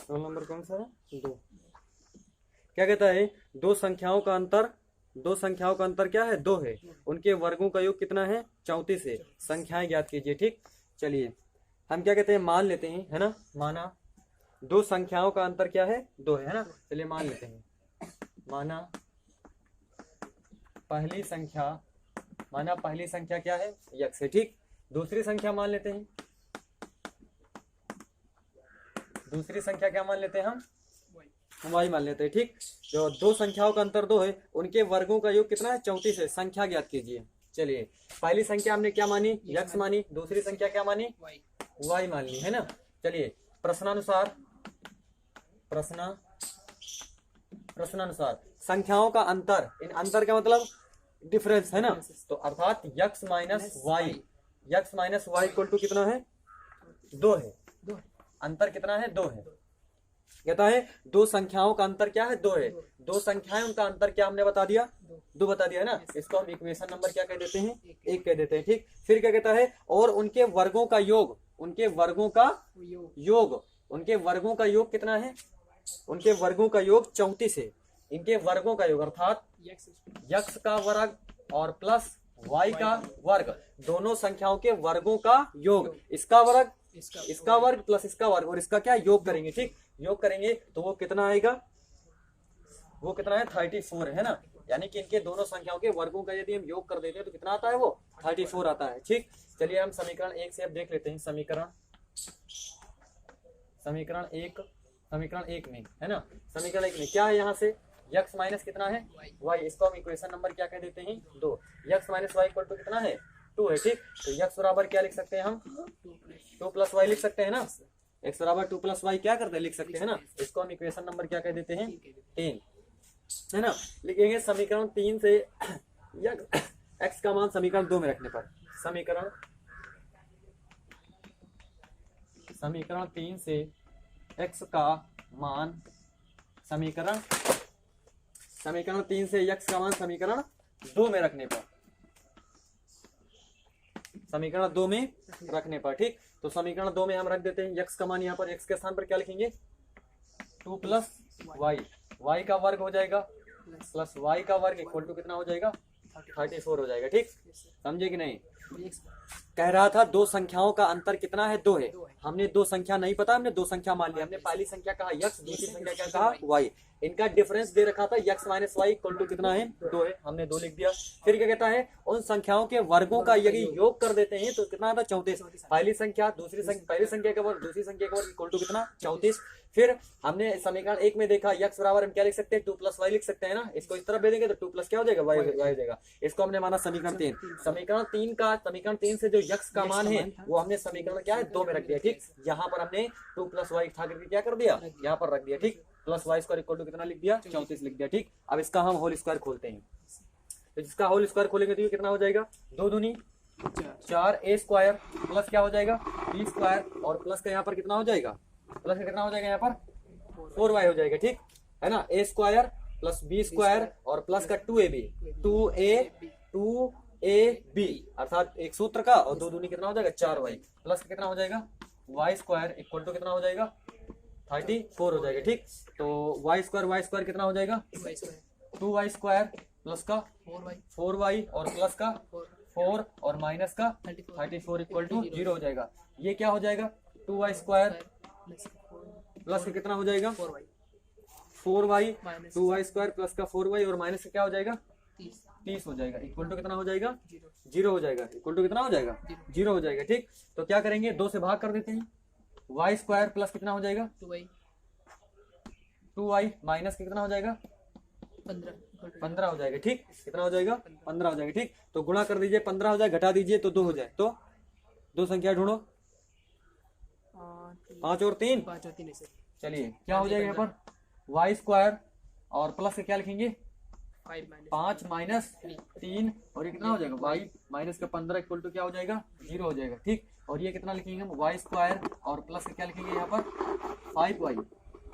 Roll number कौन सा है? 2। क्या कहता है? दो संख्याओं का अंतर क्या है? 2 है। उनके वर्गों का योग कितना है? 34 है। संख्याएं ज्ञात कीजिए। ठीक, चलिए हम क्या कहते हैं, मान लेते हैं, है ना। माना दो संख्याओं का अंतर क्या है? 2 है ना। चलिए मान लेते हैं, माना पहली संख्या क्या है? यक्स है। ठीक, दूसरी संख्या मान लेते हैं, दूसरी संख्या क्या मान लेते हैं हम? वाई मान लेते हैं। ठीक, जो दो संख्याओं का अंतर 2 है, उनके वर्गों का योग कितना है? 34 है। संख्या ज्ञात कीजिए। चलिए पहली संख्या हमने क्या मानी? यक्स मानी। दूसरी संख्या क्या मानी? वाई मान ली, है ना। चलिए प्रश्नानुसार संख्याओं का अंतर, इन अंतर का मतलब डिफरेंस, है ना। तो अर्थात X minus Y equal to कितना है? 2 है। अंतर कितना है? 2 है। कहता है दो संख्याओं का अंतर क्या है? 2 है। दो संख्याएं, उनका अंतर क्या हमने बता दिया? 2 बता दिया, है ना। इसको हम इक्वेशन नंबर क्या कह देते हैं? 1 कह देते हैं। ठीक, फिर क्या कहता है? और उनके वर्गों का योग, उनके वर्गों का योग कितना है? उनके वर्गों का योग 34 है। इनके वर्गों का योग अर्थात यक्स का वर्ग और प्लस वाई का वर्ग, दोनों संख्याओं के वर्गों का योग, इसका वर्ग प्लस इसका वर्ग और इसका क्या योग करेंगे। ठीक, योग करेंगे तो वो कितना आएगा? वो कितना है? 34 है ना। यानी कि इनके दोनों संख्याओं के वर्गों का यदि हम योग कर देते हैं तो कितना आता है? वो 34 आता है। ठीक, चलिए हम समीकरण 1 से अब देख लेते हैं। समीकरण 1 में, है ना। समीकरण 1 में क्या है? यहाँ से यक्स माइनस कितना है? वाई। इसको हम इक्वेशन नंबर क्या कह देते हैं? 2। X minus Y equal to कितना है? 2 है। ठीक, तो यक्स बराबर क्या लिख सकते हैं हम? 2 प्लस वाई लिख सकते हैं ना। एक्स बराबर 2 प्लस वाई क्या करते हैं? लिख सकते हैं ना। इसको हम इक्वेशन नंबर क्या कह देते हैं? 3, है ना। लिखेंगे समीकरण 3 से एक्स का मान समीकरण 2 में रखने पर, समीकरण 3 से एक्स का मान समीकरण 3 से एक्स का मान समीकरण 2 में रखने पर, समीकरण 2 में रखने पर। ठीक, तो समीकरण 2 में हम रख देते हैं एक्स का मान। यहाँ पर एक्स के स्थान पर क्या लिखेंगे? 2 प्लस वाई का वर्ग हो जाएगा प्लस वाई का वर्ग इक्वल टू कितना हो जाएगा? 34 हो जाएगा। ठीक, समझे कि नहीं? कह रहा था दो संख्याओं का अंतर कितना है? 2 है। हमने दो संख्या नहीं पता, हमने दो संख्या मान लिया। हमने पहली संख्या कहा यक्स, दूसरी संख्या क्या कहा? वाई। इनका डिफरेंस दे रखा था X minus Y equal to कितना है? 2 है। हमने 2 लिख दिया। फिर क्या कहता है? उन संख्याओं के वर्गों का यदि योग कर देते हैं तो कितना आता? 34। पहली संख्या पहली संख्या का वर्ग दूसरी संख्या का वर्ग इक्वल टू कितना? 34। फिर हमने समीकरण 1 में देखा यक्स बराबर हम क्या लिख सकते हैं? 2 प्लस वाई लिख सकते हैं ना। इसको इस तरफ दे देंगे तो 2 प्लस क्या हो जाएगा? वाई हो जाएगा। इसको हमने माना समीकरण 3। समीकरण 3 से जो यक्स का मान है वो हमने समीकरण क्या है? 2 में रख दिया। ठीक, यहाँ पर हमने 2 प्लस वाई था करके क्या कर दिया? यहाँ पर रख दिया। ठीक, plus Y square equal to कितना लिख दिया? 34 लिख दिया। ठीक, अब इसका हम होल स्क्वायर खोलते हैं। तो जिसका होल स्क्वायर खोलेंगे तो ये कितना हो जाएगा? 2 दूनी 4 ए स्क्वायर प्लस क्या हो जाएगा? बी स्क्वायर और प्लस का यहाँ पर कितना हो जाएगा? प्लस का कितना हो जाएगा? यहाँ पर 4y हो जाएगा। ठीक है ना। ए स्क्वायर प्लस बी स्क्वायर और प्लस का 2ab अर्थात एक सूत्र का, और 2 दूनी कितना हो जाएगा? 4y प्लस का कितना हो जाएगा? y स्क्वायर इक्वल टू कितना हो जाएगा? 34 हो जाएगा। ठीक, तो y स्क्वायर कितना हो जाएगा? 2y स्क्वायर प्लस का 4y और प्लस का 4 और माइनस का 34 इक्वल टू 0 हो जाएगा। ये क्या हो जाएगा? 2y स्क्वायर प्लस का कितना हो जाएगा? 4y 2y स्क्वायर प्लस का 4y और माइनस का क्या हो जाएगा? 30 हो जाएगा। इक्वल टू कितना हो जाएगा? 0 हो जाएगा। इक्वल टू कितना हो जाएगा? 0 हो जाएगा। ठीक, तो क्या करेंगे? 2 से भाग कर देते हैं। y स्क्वायर प्लस कितना हो जाएगा? 2y माइनस कितना हो जाएगा? 15 हो जाएगा। ठीक, कितना हो जाएगा? 15 हो जाएगा। ठीक, तो गुणा कर दीजिए, 15 हो जाए, घटा दीजिए तो 2 हो जाए। तो दो संख्या ढूंढो, 5 और 3। चलिए क्या हो जाएगा यहाँ पर? वाई स्क्वायर और प्लस से क्या लिखेंगे? 5 माइनस 3 और ये कितना हो जाएगा? वाई माइनस का 15 इक्वल टू क्या हो जाएगा? 0 हो जाएगा। ठीक, और ये कितना लिखेंगे हम? वाई स्क्वायर और प्लस का क्या लिखेंगे यहाँ पर? 5y।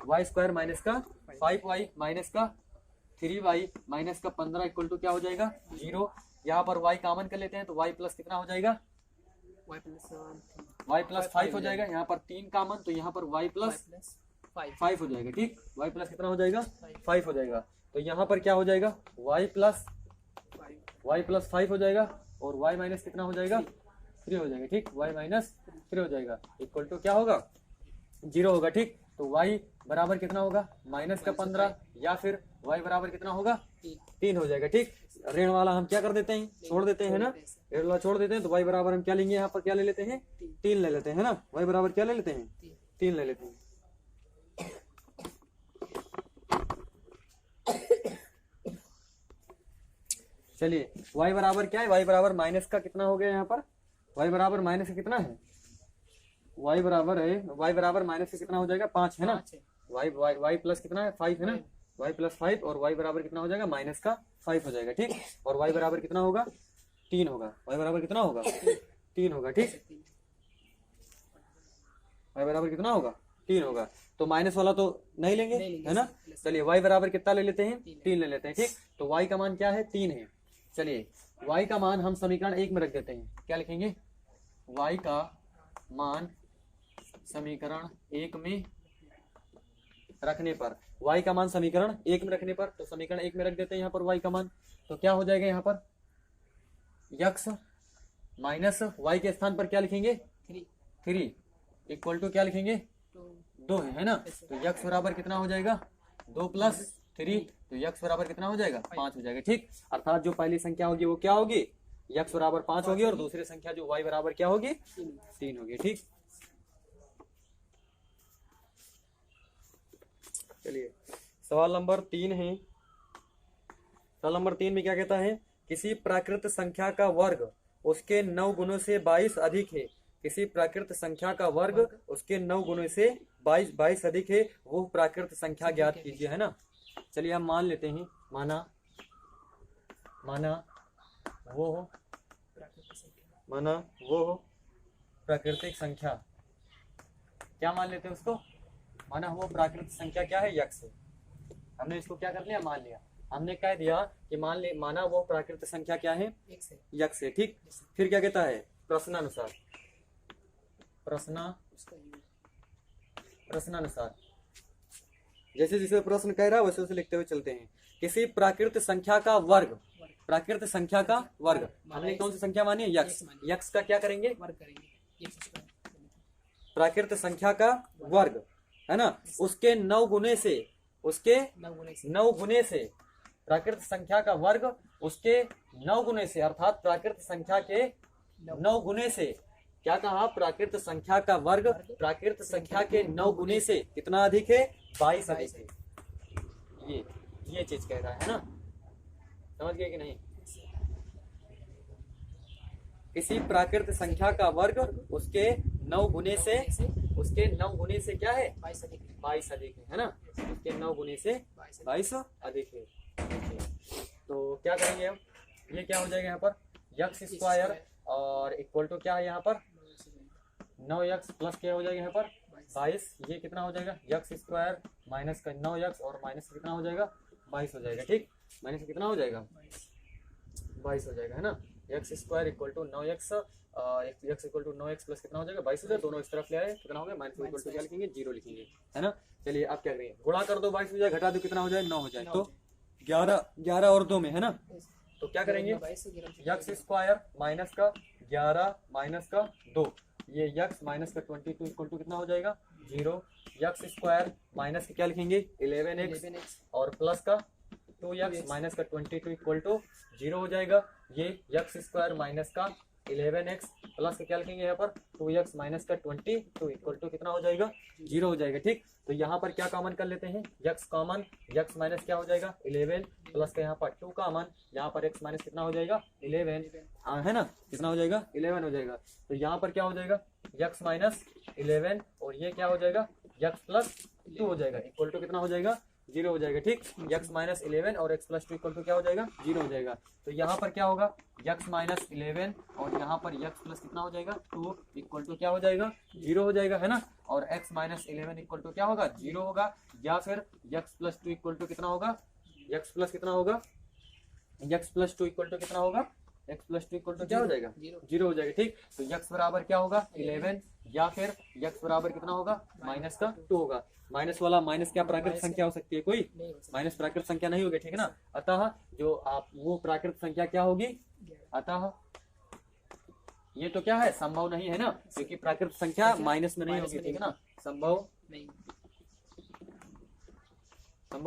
वाई स्क्वायर माइनस का 5y माइनस का 3y माइनस का 15 इक्वल टू क्या हो जाएगा? 0। यहाँ पर y कॉमन कर लेते हैं तो y प्लस कितना हो जाएगा? y प्लस 5 हो जाएगा। यहाँ पर 3 कॉमन तो यहाँ पर y प्लस 5 हो जाएगा। ठीक, y प्लस कितना हो जाएगा 5 हो जाएगा। तो यहाँ पर क्या हो जाएगा y प्लस 5 हो जाएगा और y माइनस कितना हो जाएगा 3 हो जाएगा। ठीक, y माइनस 3 हो जाएगा इक्वल टू क्या होगा 0 होगा। ठीक, तो y बराबर कितना होगा माइनस का 15 या फिर y बराबर कितना होगा 3 हो जाएगा। ठीक, ऋण वाला हम क्या कर देते हैं छोड़ देते हैं ना, ऋण वाला छोड़ देते हैं। तो y बराबर हम क्या लेंगे यहाँ पर क्या ले लेते हैं 3 ले लेते हैं ना, y बराबर क्या ले लेते हैं 3 ले लेते हैं। चलिए y बराबर क्या है, y बराबर माइनस का कितना हो गया यहाँ पर, y बराबर माइनस का कितना है, y बराबर माइनस का कितना हो जाएगा 5 है ना, y प्लस कितना है 5 है ना, y प्लस 5 और y बराबर कितना हो जाएगा माइनस का 5 हो जाएगा। ठीक, और y बराबर कितना होगा 3 होगा, y बराबर कितना होगा 3 होगा। ठीक, y बराबर कितना होगा 3 होगा। तो माइनस वाला तो नहीं लेंगे है ना। चलिए y बराबर कितना ले लेते हैं 3 ले लेते हैं। ठीक, तो y का मान क्या है 3 है। चलिए y का मान हम समीकरण 1 में रख देते हैं, क्या लिखेंगे y का मान समीकरण 1 में रखने पर, y का मान समीकरण 1 में रखने पर, तो समीकरण 1 में रख देते हैं यहाँ पर y का मान। तो क्या हो जाएगा यहाँ पर x माइनस y के स्थान पर क्या लिखेंगे 3 इक्वल टू क्या लिखेंगे 2 है ना। तो x बराबर कितना हो जाएगा 2 प्लस 3, तो x बराबर कितना हो जाएगा 5 हो जाएगा। ठीक, अर्थात जो पहली संख्या होगी वो क्या होगी x बराबर 5 होगी और दूसरी संख्या जो y बराबर क्या होगी 3 होगी। ठीक, चलिए सवाल नंबर 3 है। सवाल नंबर 3 में क्या कहता है, किसी प्राकृत संख्या का वर्ग उसके 9 गुणों से 22 अधिक है। किसी प्राकृत संख्या का वर्ग उसके 9 गुणों से 22 अधिक है, वो प्राकृत संख्या ज्ञात कीजिए है ना। चलिए हम मान लेते हैं, माना वो हो प्राकृतिक संख्या, क्या मान लेते हैं उसको, माना वो प्राकृतिक संख्या क्या है यक्ष है। हमने इसको क्या कर लिया मान लिया, हमने कह दिया कि माना वो प्राकृतिक संख्या क्या है यक्ष है। ठीक, फिर क्या कहता है प्रश्नानुसार जैसे जैसे प्रश्न कह रहा है वैसे वैसे लिखते हुए चलते हैं। किसी प्राकृत संख्या का वर्ग, प्राकृत संख्या का वर्ग, हमने कौन सी संख्या मानी है यक्ष, यक्ष का क्या करेंगे प्राकृत संख्या का वर्ग है ना, उसके 9 गुने से, उसके 9 गुने से, प्राकृत संख्या का वर्ग उसके 9 गुने से, अर्थात प्राकृत संख्या के 9 गुने से, क्या कहा प्राकृत संख्या का वर्ग प्राकृत संख्या के 9 गुने से कितना अधिक है 22 अधिक है। ये चीज कह रहा है ना, समझ गए कि नहीं। किसी प्राकृत संख्या का वर्ग उसके 9 गुने से, उसके 9 गुने से क्या है 22 अधिक है ना, उसके 9 गुने से 22 अधिक है। तो क्या करेंगे हम, ये क्या हो जाएगा यहाँ पर यक्स स्क्वायर और इक्वल टू क्या है यहाँ पर 9x प्लस क्या हो जाएगा यहाँ पर 22, ये कितना हो जाएगा यक्स स्क्वायर माइनस का 9x और माइनस कितना हो जाएगा 22 हो जाएगा। ठीक, माइनस कितना हो जाएगा 22 हो जाएगा है ना। X square equal to 9x, X equal to 9x plus कितना हो जाएगा 22 हो जाएगा, दोनों इस तरफ ले आए कितना हो गया माइनस इक्वल टू क्या लिखेंगे 0 लिखेंगे है ना। चलिए आप क्या करेंगे गुणा कर दो 22 हो जाए, घटा दो कितना हो जाए 9 हो जाए, तो 11 और 2 में है ना। तो क्या करेंगे एक्स स्क्वायर माइनस का 11 माइनस का 2, ये एक्स माइनस का 22 इक्वल टू कितना हो जाएगा 0, एक्स स्क्वायर माइनस का क्या लिखेंगे 11x और प्लस का 2x माइनस का 22 इक्वल टू 0 हो जाएगा। ये एक्स स्क्वायर माइनस का 11x प्लस का क्या लिखेंगे यहाँ पर 2x माइनस का 22 इक्वल टू कितना हो जाएगा 0 हो जाएगा। ठीक, तो यहाँ पर क्या कॉमन कर लेते हैं x कॉमन, x माइनस क्या हो जाएगा 11 प्लस का यहाँ पर 2 कॉमन, यहाँ पर x माइनस कितना हो जाएगा 11 है ना, कितना हो जाएगा 11 हो जाएगा। तो यहाँ पर क्या हो जाएगा x माइनस 11 और ये क्या हो जाएगा x प्लस 2 हो जाएगा इक्वल टू कितना हो जाएगा 0 हो जाएगा। ठीक, x माइनस 11 और x प्लस 2 इक्वल टू क्या हो जाएगा 0 हो जाएगा। तो यहाँ पर क्या होगा x माइनस 11 और यहाँ पर x प्लस कितना हो जाएगा 2 इक्वल टू क्या हो जाएगा 0 हो जाएगा है ना, और x माइनस 11 इक्वल टू क्या होगा 0 होगा, या फिर x प्लस 2 इक्वल टू कितना होगा x प्लस कितना होगा x प्लस 2 इक्वल टू कितना होगा x प्लस 2 इक्वल टू क्या हो जाएगा, 0 हो जाएगा। ठीक, तो x बराबर क्या होगा 11, या फिर x बराबर कितना होगा माइनस का 2 होगा। माइनस वाला माइनस क्या प्राकृतिक संख्या हो सकती है कोई, माइनस प्राकृतिक संख्या नहीं होगी, ठीक है ना। अतः जो आप वो प्राकृतिक संख्या क्या होगी, अतः ये तो क्या है संभव नहीं है ना, क्योंकि प्राकृतिक संख्या माइनस में नहीं होगी, ठीक है ना, संभव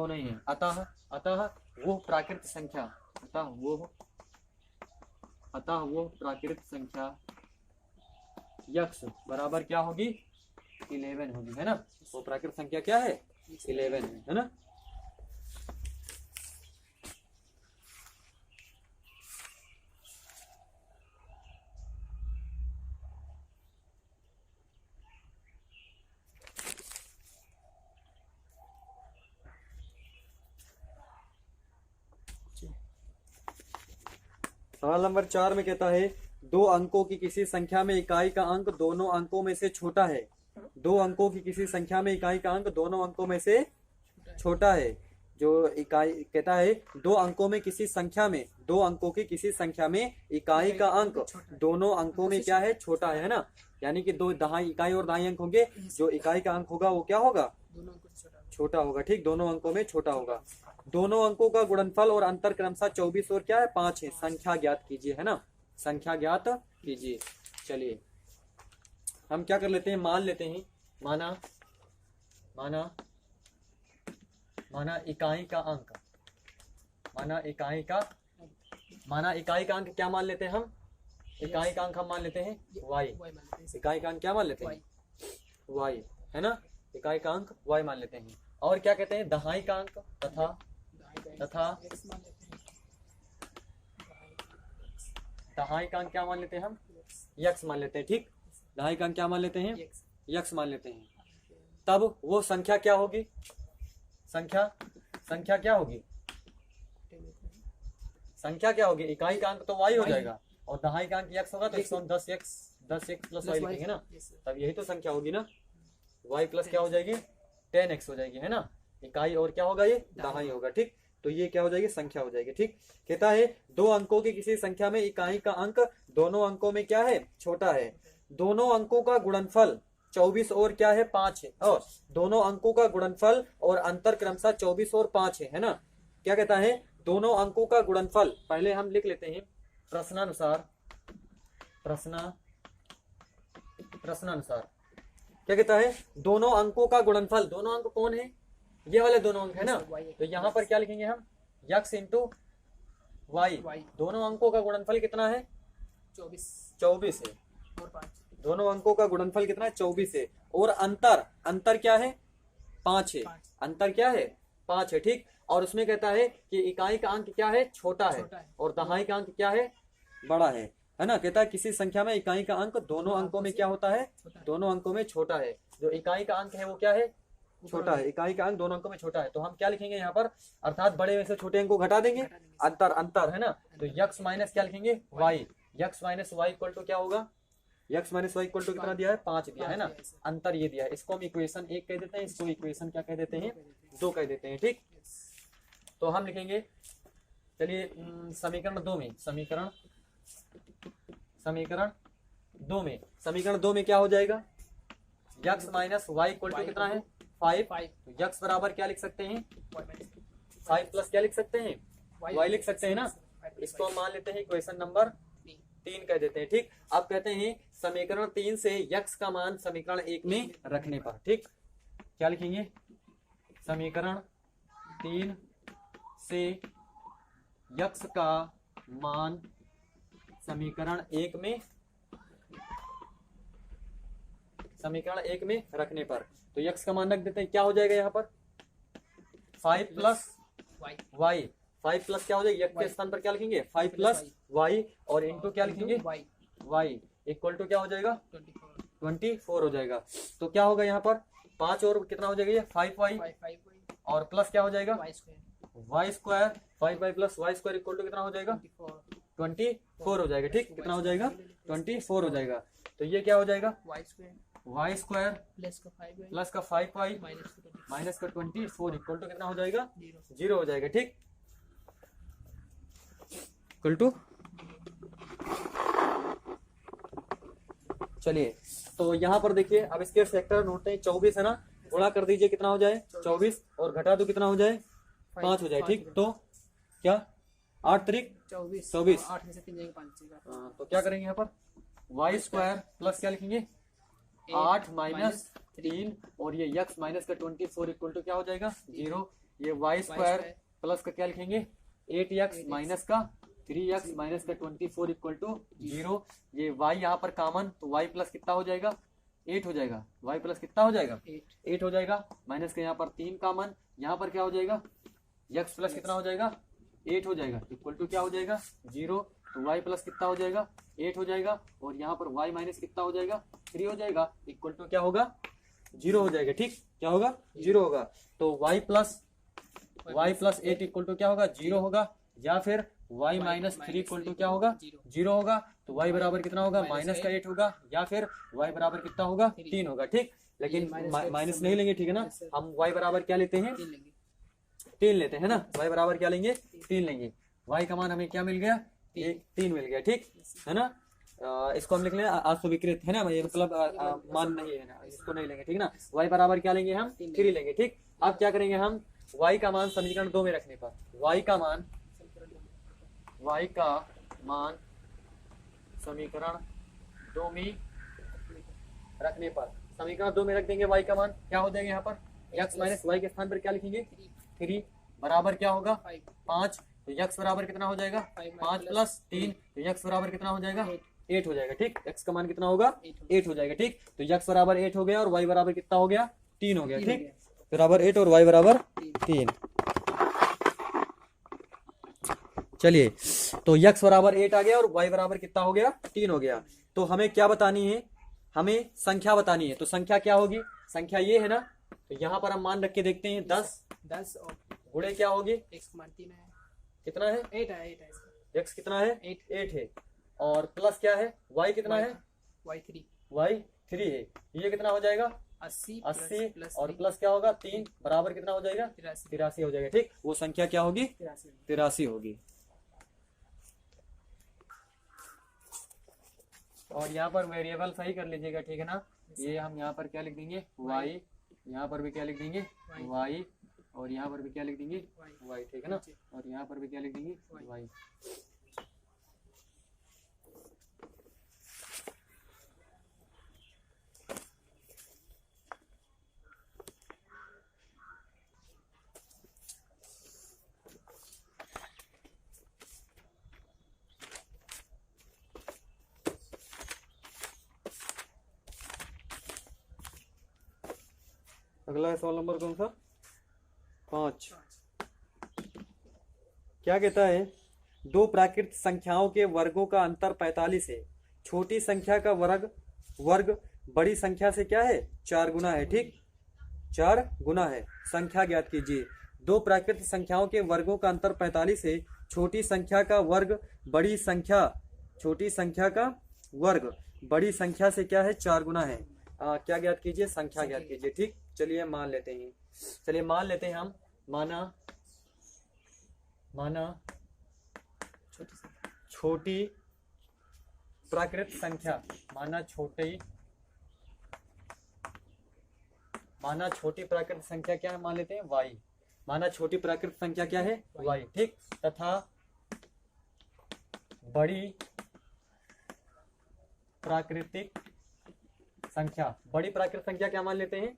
नहीं है। अतः वो प्राकृतिक संख्या, अतः वो प्राकृतिक संख्या x बराबर क्या होगी 11 होगी, है ना। वो प्राकृतिक संख्या क्या है 11 है ना। सवाल नंबर 4 में कहता है दो अंकों की किसी संख्या में इकाई का अंक दोनों अंकों में से छोटा है। दो अंकों की किसी संख्या में इकाई का अंक दोनों अंकों में से छोटा है। जो इकाई कहता है दो अंकों में किसी संख्या में, दो अंकों की किसी संख्या में इकाई का अंक दोनों अंकों में क्या है छोटा है ना। यानी कि दो दहाई इकाई और दहाई अंक होंगे, जो इकाई का अंक होगा वो क्या होगा छोटा होगा। ठीक, दोनों अंकों में छोटा होगा। दोनों अंकों का गुणनफल और अंतर क्रमशः 24 और क्या है 5 है। संख्या ज्ञात कीजिए, है ना, संख्या ज्ञात कीजिए। चलिए हम क्या कर लेते हैं, मान लेते हैं, माना इकाई का अंक, माना इकाई का अंक क्या मान लेते हैं हम, इकाई का अंक हम मान लेते हैं y। इकाई का अंक क्या मान लेते हैं y, है ना, इकाई का अंक y मान लेते हैं। और क्या कहते हैं दहाई का अंक तथा दहाई का अंक क्या मान लेते हैं हम x मान लेते हैं। ठीक, दहाई का अंक क्या मान लेते हैं x मान लेते हैं। तब वो संख्या क्या होगी, संख्या क्या होगी, संख्या क्या होगी, इकाई का अंक तो y हो जाएगा और दहाई का अंक x होगा, तो इसको हम 10x प्लस y लिखेंगे ना, तब यही तो संख्या होगी ना। y प्लस क्या हो जाएगी 10x हो जाएगी, है ना। इकाई और क्या होगा ये दहाई होगा। ठीक, तो ये क्या हो जाएगी संख्या हो जाएगी। ठीक, कहता है दो अंकों की किसी संख्या में इकाई का अंक दोनों अंकों में क्या है छोटा है। दोनों अंकों का गुणनफल 24 और क्या है 5 है, और दोनों अंकों का गुणनफल और अंतर क्रमशः 24 और 5 है ना। क्या कहता है दोनों अंकों का गुणनफल, पहले हम लिख लेते हैं प्रश्नानुसार क्या कहता है दोनों अंकों का गुणनफल। दोनों अंक कौन है, ये वाले दोनों अंक है ना, तो यहाँ पर क्या लिखेंगे हम x इंटू वाई। दोनों अंकों का गुणनफल कितना है 24 है, दोनों अंकों का गुणनफल कितना है 24 है, और अंतर क्या है 5 है, अंतर क्या है 5 है। ठीक, और उसमें कहता है कि इकाई का अंक क्या है छोटा है और दहाई का अंक क्या है बड़ा है ना। कहता है किसी संख्या में इकाई का अंक दोनों अंकों में क्या होता है दोनों अंकों में छोटा है। जो इकाई का अंक है वो क्या है छोटा है, इकाई का अंक दोनों अंकों में छोटा है। तो हम क्या लिखेंगे यहाँ पर, अर्थात बड़े में से छोटे अंक को घटा देंगे, अंतर है ना, तो x माइनस क्या लिखेंगे y। x minus Y equal to क्या होगा, x minus Y equal to कितना दिया है 5 दिया है ना, अंतर ये दिया है। इसको हम इक्वेशन 1 कह देते हैं, इसको इक्वेशन क्या कह देते हैं 2 कह देते हैं। ठीक, तो हम लिखेंगे, चलिए समीकरण 2 में क्या हो जाएगा x minus Y equal to कितना है 5। तो x बराबर क्या लिख सकते हैं 5 प्लस क्या लिख सकते हैं y लिख सकते हैं ना। इसको हम मान लेते हैं इक्वेशन नंबर 3 कह देते हैं। ठीक, अब कहते हैं समीकरण 3 से x का मान समीकरण 1 में रखने पर, ठीक, क्या लिखेंगे समीकरण 3 से x का मान समीकरण 1 में रखने पर, तो x का मान रख देते हैं, क्या हो जाएगा यहाँ पर 5 प्लस y। 5 प्लस क्या हो जाएगा, x के स्थान पर क्या लिखेंगे 5 प्लस y, और इंटू क्या लिखेंगे y इक्वल टू क्या हो जाएगा 24 हो जाएगा। तो क्या होगा यहाँ पर 5 और कितना हो जाएगा ये 5y, और प्लस क्या हो जाएगा y square 5y plus y square equal to कितना हो जाएगा 24 हो जाएगा। ठीक, कितना हो जाएगा 24 हो जाएगा। तो ये क्या हो जाएगा y स्क्वायर प्लस का 5y माइनस का 24 इक्वल टू कितना हो जाएगा 0 हो जाएगा। ठीक, इक्वल टू चलिए तो यहाँ पर देखिए, अब इसके सेक्टर नोट हैं, 24 है ना, गुणा कर दीजिए कितना हो जाए 24, और घटा दो कितना हो जाए 5 हो जाए। ठीक, तो क्या 8 तरीक 24, 8 में से 3 जाएंगे 5 तो क्या करेंगे यहाँ पर वाई स्क्वायर प्लस क्या लिखेंगे 8 माइनस 3, और ये यक्स माइनस का 24 इक्वल टू क्या हो जाएगा 0। ये वाई स्क्वायर प्लस का क्या लिखेंगे 8x माइनस का 3x माइनस का 24 इक्वल टू 0। ये y यहाँ पर कॉमन, तो y प्लस कितना हो जाएगा 8 हो जाएगा। y प्लस कितना हो जाएगा 8 हो जाएगा, माइनस के यहाँ पर 3 कॉमन, यहाँ पर क्या हो जाएगा x प्लस कितना हो जाएगा 8 हो जाएगा, इक्वल टू क्या हो जाएगा 0। तो y प्लस कितना हो जाएगा 8 हो जाएगा, और यहाँ पर y माइनस कितना हो जाएगा 3 हो जाएगा, इक्वल टू क्या होगा 0 हो जाएगा। ठीक, क्या होगा 0 होगा। तो y प्लस 8 इक्वल टू क्या होगा 0 होगा, या फिर y माइनस 3 इक्वल टू क्या होगा 0 होगा। तो y बराबर कितना होगा माइनस का 8 होगा, या फिर y बराबर कितना होगा 3 होगा। ठीक, लेकिन माइनस नहीं लेंगे, ठीक है ना, हम y बराबर क्या लेते हैं 3 लेते हैं ना, y बराबर क्या लेंगे 3 लेंगे। y का मान हमें क्या मिल गया 3 मिल गया। ठीक है ना, इसको हम लिख लें अस्वीकृत है ना, ये मतलब मान नहीं है ना, इसको नहीं लेंगे। ठीक ना, y बराबर क्या लेंगे हम 3 लेंगे। ठीक, अब क्या करेंगे हम y का मान समीकरण 2 में रखने पर, y का मान समीकरण 2 में रखने पर, समीकरण 2 में रख देंगे y का मान क्या हो जाएगा, यहाँ पर x माइनस वाई के स्थान पर क्या लिखेंगे 3 बराबर क्या होगा 5। तो x बराबर कितना हो जाएगा 5 प्लस 3, तो x बराबर कितना हो जाएगा 8 हो जाएगा। ठीक, x का मान कितना होगा 8 हो जाएगा। ठीक, तो x बराबर 8 हो गया, और y बराबर कितना हो गया 3 हो गया। ठीक, बराबर 8 और y बराबर 3। चलिए, तो x बराबर 8 आ गया और y बराबर कितना हो गया 3 हो गया। तो हमें क्या बतानी है, हमें संख्या बतानी है। तो संख्या क्या होगी, संख्या ये है ना, तो यहाँ पर हम मान रख के देखते हैं 10 और गुणे क्या होगी x मान 3 है, कितना है 8 है, x कितना है 8 है, और प्लस क्या है y कितना है y 3 है। ये कितना हो जाएगा 80 और प्लस क्या होगा 3 बराबर कितना हो जाएगा 83 हो जाएगा। ठीक, वो संख्या क्या होगी 83 होगी। और यहाँ पर वेरिएबल सही कर लीजिएगा, ठीक है ना, ये हम यहाँ पर क्या लिख देंगे y, यहाँ पर भी क्या लिख देंगे y, और यहाँ पर भी क्या लिख देंगे y, ठीक है ना, और यहाँ पर भी क्या लिख देंगे y। अगला सवाल नंबर कौन सा 5। क्या कहता है, दो प्राकृत संख्याओं के वर्गों का अंतर 45 है। छोटी संख्या का वर्ग बड़ी संख्या से क्या है 4 गुना है। ठीक, 4 गुना है। संख्या ज्ञात कीजिए। दो प्राकृत संख्याओं के वर्गों का अंतर 45 है। छोटी संख्या का वर्ग बड़ी संख्या बड़ी संख्या से क्या है 4 गुना है। क्या ज्ञात कीजिए, संख्या ज्ञात कीजिए। ठीक, चलिए मान लेते हैं, हम माना छोटी प्राकृत संख्या, माना छोटी प्राकृत संख्या क्या है, मान लेते हैं y। माना छोटी प्राकृत संख्या क्या है y। ठीक, तथा बड़ी प्राकृतिक संख्या क्या मान लेते हैं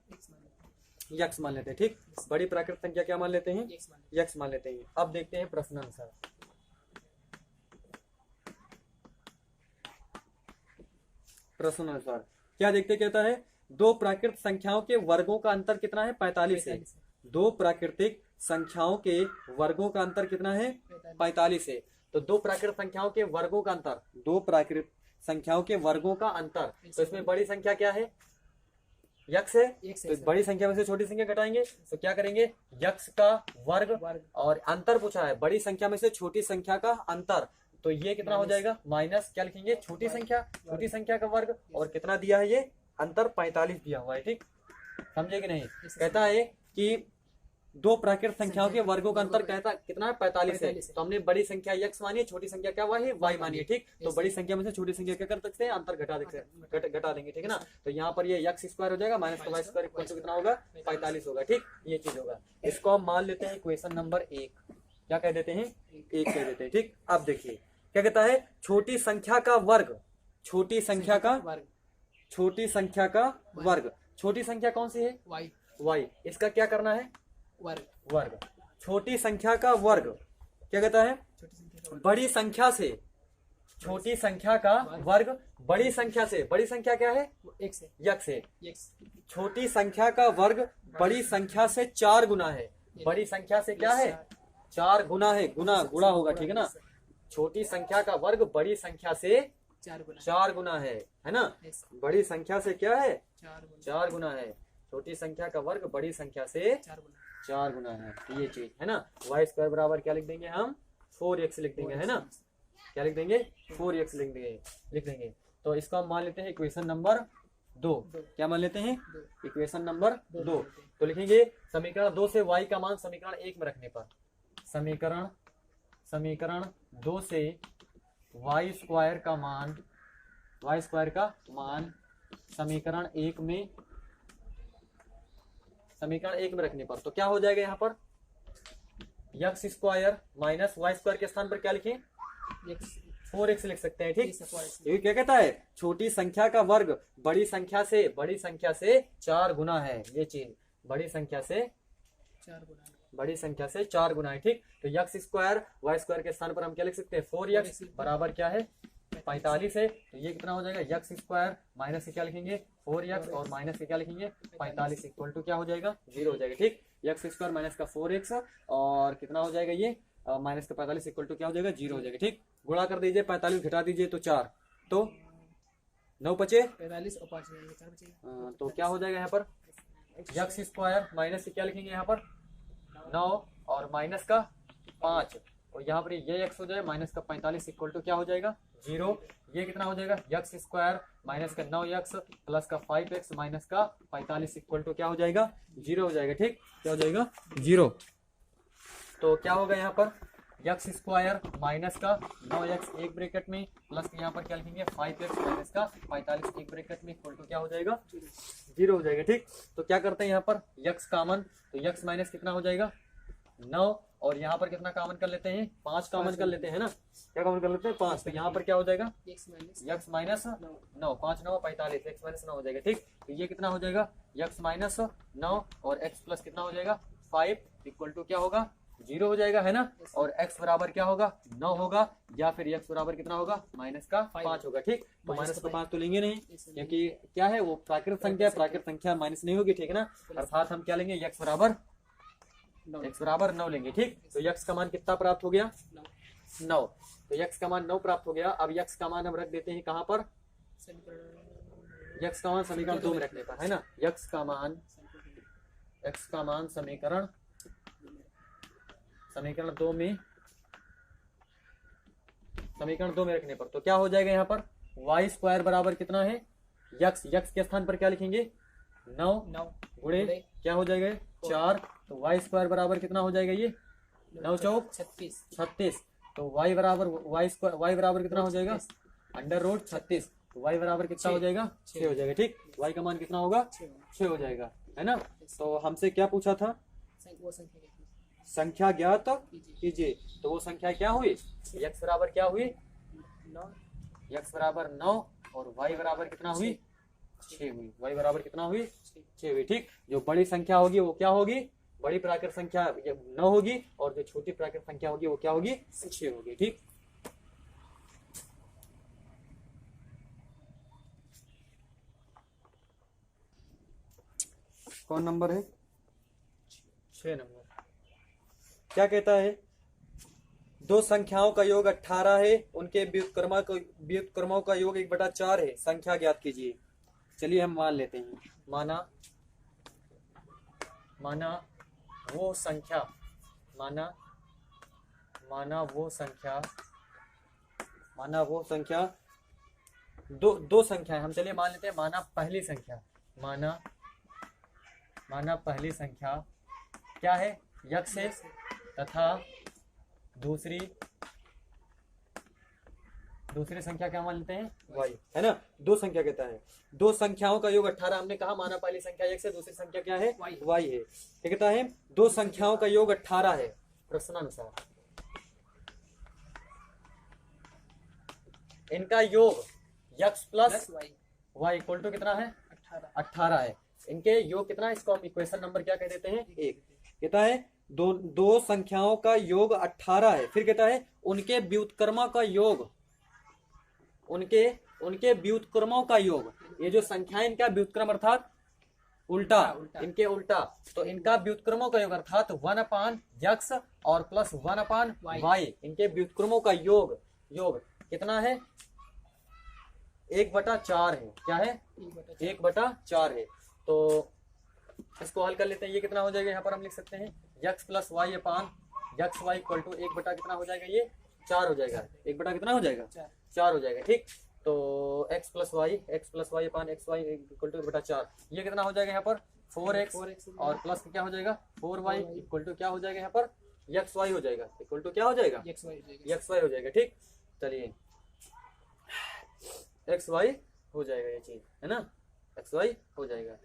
x मान लेते हैं। ठीक, बड़ी प्राकृत संख्या क्या मान लेते हैं x मान लेते हैं। अब देखते हैं प्रश्न अनुसार। क्या देखते, कहता है दो प्राकृत संख्याओं के वर्गों का अंतर कितना है 45 है। दो प्राकृतिक संख्याओं के वर्गों का अंतर कितना है 45 है। तो दो प्राकृत संख्याओं के वर्गों का अंतर, तो इसमें बड़ी संख्या क्या है यक्स है। तो बड़ी संख्या में से छोटी संख्या घटाएंगे, तो क्या करेंगे यक्स का वर्ग, और अंतर पूछा है बड़ी संख्या में से छोटी संख्या का अंतर, तो ये कितना हो जाएगा माइनस क्या लिखेंगे छोटी संख्या का वर्ग, और कितना दिया है ये अंतर 45 दिया हुआ है। ठीक, समझे कि नहीं। कहता है कि दो प्राकृत संख्याओं के वर्गों का अंतर कहता कितना है 45 है। 45 है। तो हमने बड़ी संख्या x मानी है, छोटी संख्या क्या हुआ है y मानी है, ठीक। तो yes, बड़ी संख्या में से छोटी संख्या क्या कर सकते हैं, अंतर घटा घटा देंगे, ठीक है ना। तो यहाँ पर ये x स्क्वायर हो जाएगा माइनस का y स्क्वायर इक्वल टू कितना होगा 45 होगा, ठीक। ये चीज होगा। इसको हम मान लेते हैं इक्वेशन नंबर 1, क्या कह देते हैं 1 कह देते हैं, ठीक। अब देखिए क्या कहता है, छोटी संख्या का वर्ग, छोटी संख्या का वर्ग छोटी संख्या का वर्ग, छोटी संख्या कौन सी है y y, इसका क्या करना है वर्ग वर्ग। छोटी संख्या का वर्ग क्या कहता है, छोटी संख्या का वर्ग बड़ी संख्या से, छोटी संख्या का वर्ग बड़ी संख्या से, बड़ी संख्या क्या है x है यक्स है। x छोटी संख्या का वर्ग बड़ी संख्या से 4 गुना है, बड़ी संख्या से क्या है 4 गुना है, गुना गुणा होगा, ठीक है ना। छोटी संख्या का वर्ग बड़ी संख्या से 4 गुना है ना। yes, बड़ी संख्या से क्या है 4 गुना है, छोटी संख्या का वर्ग बड़ी संख्या से 4 गुना है, तो ये चीज है ना। वाई स्क्वायर बराबर क्या लिख देंगे हम 4x लिख देंगे, है ना। क्या लिख देंगे 4x लिख देंगे। तो इसको हम मान लेते हैं इक्वेशन नंबर 2, क्या मान लेते हैं इक्वेशन नंबर 2। तो लिखेंगे समीकरण 2 से y का मान समीकरण 1 में रखने पर, समीकरण 2 से y स्क्वायर का मान समीकरण 1 में रखने पर, तो क्या हो जाएगा यहाँ पर x square minus Y square के स्थान पर क्या लिखें 4x लिख सकते हैं, ठीक। ये क्या कहता है, छोटी संख्या का वर्ग बड़ी संख्या से 4 गुना है, ये चीज बड़ी संख्या से 4 गुना है, ठीक। तो x स्क्वायर वाई स्क्वायर के स्थान पर हम क्या लिख सकते हैं 4x बराबर क्या है 45 है। तो ये कितना हो जाएगा x स्क्वायर माइनस से क्या लिखेंगे 4x और माइनस से क्या लिखेंगे 45 इक्वल टू क्या हो जाएगा 0 हो जाएगा, ठीक। x स्क्वायर माइनस का 4x और कितना हो जाएगा ये माइनस का 45 इक्वल टू क्या हो जाएगा 0 हो जाएगा, ठीक। गुणा कर दीजिए 45 घटा दीजिए तो 4, तो 9 बचे 45 और 5 4 बचेगा, तो क्या हो जाएगा यहाँ पर x स्क्वायर माइनस से क्या लिखेंगे यहाँ पर 9 और माइनस का 5 और यहाँ पर ये x हो जाए माइनस का 45 इक्वल टू क्या हो जाएगा 0। ये कितना हो जाएगा x स्क्वायर माइनस का 9x प्लस का 5x माइनस का 45 इक्वल टू क्या हो जाएगा 0 हो जाएगा, ठीक। क्या हो जाएगा 0। तो क्या होगा यहाँ पर x स्क्वायर माइनस का 9x एक ब्रैकेट में प्लस यहाँ पर क्या लिखेंगे 5x माइनस का 45 एक ब्रैकेट में इक्वल टू क्या हो जाएगा 0 हो जाएगा, ठीक। तो क्या करते हैं यहाँ पर x कॉमन, तो x माइनस कितना हो जाएगा 9 और यहाँ पर कितना कॉमन कर लेते हैं 5 कॉमन कर लेते हैं ना, क्या कॉमन कर लेते हैं 5। तो यहाँ पर क्या हो जाएगा x माइनस 9 5 9 45 x माइनस 9 हो जाएगा, ठीक। तो ये कितना हो जाएगा x माइनस 9 और x प्लस कितना हो जाएगा 5 इक्वल टू क्या होगा 0 हो जाएगा, है ना। और x बराबर क्या होगा 9 होगा या फिर x बराबर कितना होगा माइनस का 5 होगा, ठीक। तो माइनस का 5 तो लेंगे नहीं क्योंकि क्या है वो प्राकृत संख्या, प्राकृत संख्या माइनस नहीं होगी, ठीक है ना। अर्थात हम क्या लेंगे x बराबर 9 लेंगे, ठीक। तो x का मान कितना प्राप्त हो गया 9, तो x का मान 9 प्राप्त हो गया। अब x का मान हम रख देते हैं कहाँ पर x का मान समीकरण 2 में रखने पर, है ना। x का मान समीकरण 2 में रखने पर तो क्या हो जाएगा यहाँ पर y स्क्वायर बराबर कितना है x के स्थान पर क्या लिखेंगे 9 गुणे क्या हो जाएगा 4, तो y स्क्वायर बराबर कितना हो जाएगा ये 9 चौक 36, तो y बराबर कितना हो जाएगा अंडर रूट 36, तो y बराबर कितना हो जाएगा 6 हो जाएगा, ठीक। y का मान कितना होगा 6 हो जाएगा, है ना। तो हमसे क्या पूछा था संख्या ज्ञात कीजिए, तो वो संख्या क्या हुई x बराबर क्या हुई 9 और y बराबर कितना हुई 6 हुई, y बराबर कितना हुई 6 हुई, ठीक। जो बड़ी संख्या होगी वो क्या होगी बड़ी प्राकृत संख्या 9 होगी और जो छोटी प्राकृत संख्या होगी वो क्या होगी 6 होगी, ठीक। कौन नंबर है 6 नंबर। क्या कहता है दो संख्याओं का योग 18 है, उनके व्युत्क्रमों का योग 1/4 है, संख्या ज्ञात कीजिए। चलिए हम मान लेते हैं, माना वो संख्या दो संख्या हम चलिए मान लेते हैं। माना पहली संख्या क्या है, यक्स है, तथा दूसरी संख्या क्या मान लेते हैं, y, है ना। दो संख्या कहता है, दो संख्याओं का योग 18 हमने कहा माना, पहली संख्या x है, दूसरी संख्या क्या है, y है। क्या कहता है, दो संख्याओं का योग 18 है प्रश्नानुसार, इनका योग x plus y equal to कितना है, 18 है। इनके योग कितना है, इसको हम इक्वेशन नंबर क्या कह देते हैं, 1। कहता है दो संख्याओं का योग 18 है। फिर कहता है उनके व्युत्क्रमों का योग, उनके व्युत्क्रमों का योग, ये जो संख्याएं इनका व्युत्क्रम अर्थात उल्टा, इनके उल्टा, तो इनका व्युत्क्रमों का योग अर्थात 1/x और प्लस 1/y, इनके व्युत्क्रमों का योग कितना है, 1/4 है। क्या है, 1/4 है। तो इसको हल कर लेते हैं, ये कितना हो जाएगा, यहाँ पर हम लिख सकते हैं x plus Y upon X Y equal to 1 कितना हो जाएगा, ये 4 हो जाएगा। 1 कितना हो जाएगा, 4 हो जाएगा। ठीक, तो x plus Y upon X Y equal to 1/4, ये कितना हो जाएगा यहाँ पर 4x और प्लस क्या हो जाएगा 4y इक्वल टू क्या हो जाएगा यहाँ पर यक्स वाई हो जाएगा, इक्वल टू क्या हो जाएगा, यक्स वाई हो जाएगा। ठीक, चलिए एक्स वाई हो जाएगा, ये चीज है ना, एक्स वाई हो जाएगा।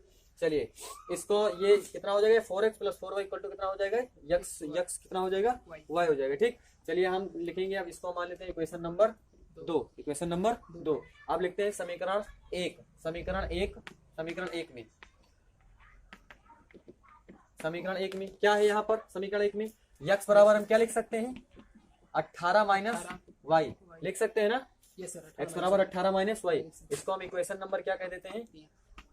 चलिए इसको, ये कितना हो जाएगा 4x plus 4y equal to कितना हो जाएगा, यक्स कितना हो जाएगा, y हो जाएगा। ठीक, चलिए हम लिखेंगे अब इसको, मान लेते हैं इक्वेशन नंबर 2। इक्वेशन नंबर 2 अब लिखते हैं समीकरण 1 में, समीकरण 1 में क्या है, यहाँ पर समीकरण 1 में यक्स बराबर हम क्या लिख सकते हैं, 18 माइनस वाई लिख सकते हैं ना, एक्स बराबर 18 माइनस वाई। इसको हम इक्वेशन नंबर क्या कह देते हैं,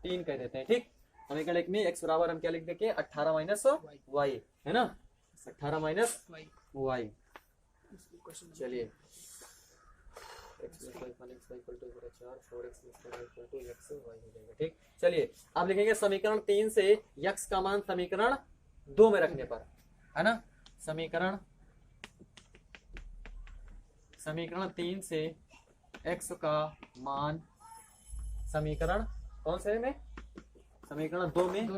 3 कह देते हैं। ठीक, समीकरण 1 में एक्स बराबर हम क्या लिख देंगे, 18 माइनस वाई, है ना, 18 माइनस वाई। चलिए ठीक, चलिए अब लिखेंगे समीकरण 3 से यक्स का मान समीकरण 2 में रखने पर, है ना, समीकरण 3 से एक्स का मान समीकरण कौन से में, समीकरण 2 में,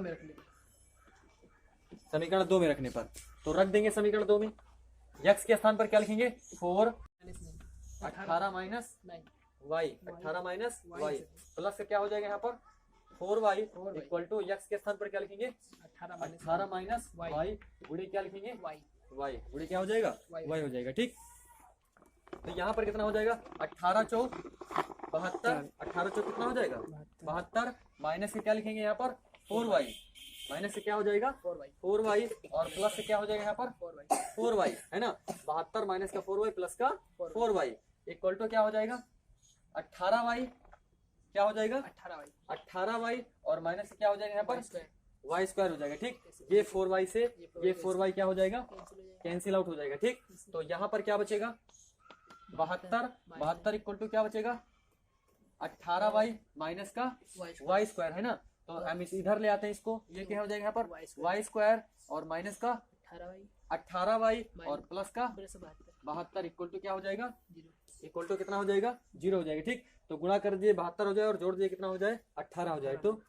समीकरण 2 में रखने पर, तो रख देंगे समीकरण 2 में यक्स के स्थान पर क्या लिखेंगे 4 18 minus Y, 18 minus Y plus से क्या हो जाएगा यहाँ पर 4y इक्वल टू यक्स के स्थान पर क्या लिखेंगे 18 माइनस वाई गुणे क्या लिखेंगे y गुणे क्या हो जाएगा y हो जाएगा। ठीक, तो यहाँ पर कितना हो जाएगा 18 चौक 72, 18 चौक कितना हो जाएगा 72 माइनस से क्या लिखेंगे यहाँ पर 4y, माइनस से क्या हो जाएगा 4y और प्लस से क्या हो जाएगा यहाँ पर 4y, है ना, 72 माइनस का 4y प्लस का 4y इक्वल टू क्या हो जाएगा 18y, क्या हो जाएगा 18y और माइनस से क्या हो जाएगा यहाँ पर y स्क्वायर हो जाएगा। ठीक, ये 4y से ये 4y क्या हो जाएगा, कैंसिल आउट हो जाएगा। ठीक, तो यहाँ पर क्या बचेगा 72 इक्वल टू क्या बचेगा 18y माइनस का y स्क्वायर, है ना, तो हम इस इधर ले आते हैं इसको, ये क्या हो जाएगा यहाँ पर y स्क्वायर और माइनस का 18y और प्लस का 72 इक्वल टू क्या हो जाएगा, इक्वल टू कितना हो जाएगा 0 हो जाएगा। ठीक, तो गुणा कर दिए 72 हो जाए और जोड़ दिए कितना हो जाए 18 हो जाए, तो